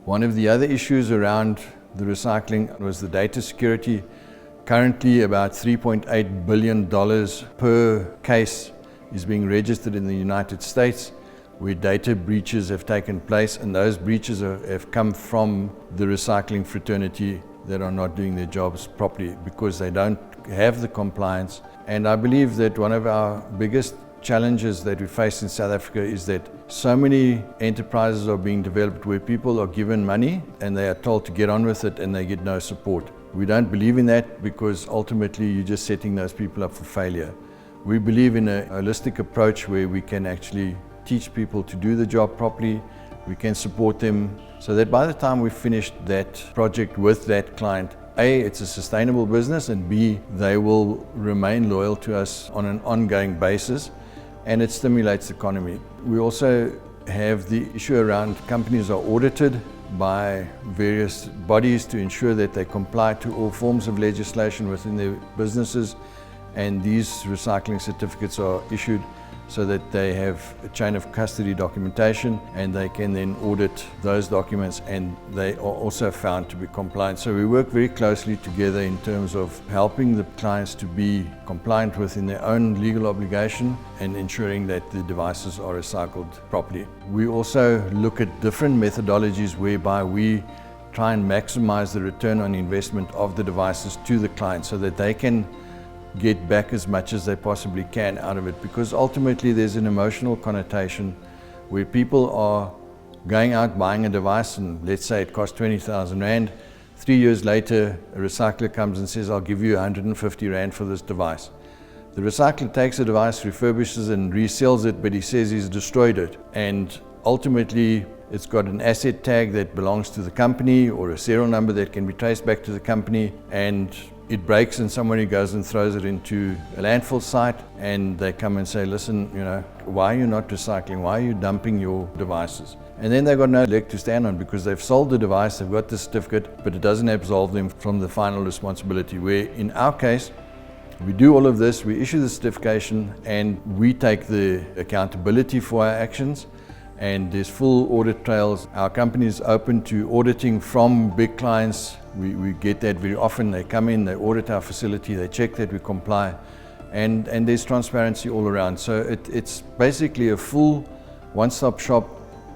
One of the other issues around the recycling was the data security. Currently about $3.8 billion per case is being registered in the United States where data breaches have taken place, and those breaches have come from the recycling fraternity that are not doing their jobs properly because they don't have the compliance. And I believe that one of our biggest challenges that we face in South Africa is that so many enterprises are being developed where people are given money and they are told to get on with it and they get no support. We don't believe in that because ultimately you're just setting those people up for failure. We believe in a holistic approach where we can actually teach people to do the job properly. We can support them so that by the time we've finished that project with that client, A, it's a sustainable business, and B, they will remain loyal to us on an ongoing basis, and it stimulates the economy. We also have the issue around companies are audited by various bodies to ensure that they comply to all forms of legislation within their businesses, and these recycling certificates are issued so that they have a chain of custody documentation and they can then audit those documents, and they are also found to be compliant. So we work very closely together in terms of helping the clients to be compliant within their own legal obligation and ensuring that the devices are recycled properly. We also look at different methodologies whereby we try and maximize the return on investment of the devices to the client so that they can get back as much as they possibly can out of it, because ultimately there's an emotional connotation where people are going out buying a device and let's say it costs 20,000 Rand. 3 years later a recycler comes and says, I'll give you 150 Rand for this device. The recycler takes the device, refurbishes and resells it, but he says he's destroyed it, and ultimately it's got an asset tag that belongs to the company or a serial number that can be traced back to the company, and it breaks and somebody goes and throws it into a landfill site, and they come and say, listen, why are you not recycling? Why are you dumping your devices? And then they've got no leg to stand on because they've sold the device, they've got the certificate, but it doesn't absolve them from the final responsibility. Where in our case, we do all of this, we issue the certification, and we take the accountability for our actions. And there's full audit trails. Our company is open to auditing from big clients. We get that very often. They come in, they audit our facility, they check that we comply, and there's transparency all around. So it's basically a full one-stop shop,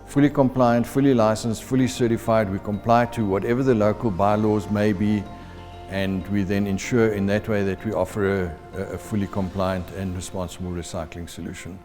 fully compliant, fully licensed, fully certified. We comply to whatever the local bylaws may be, and we then ensure in that way that we offer a fully compliant and responsible recycling solution.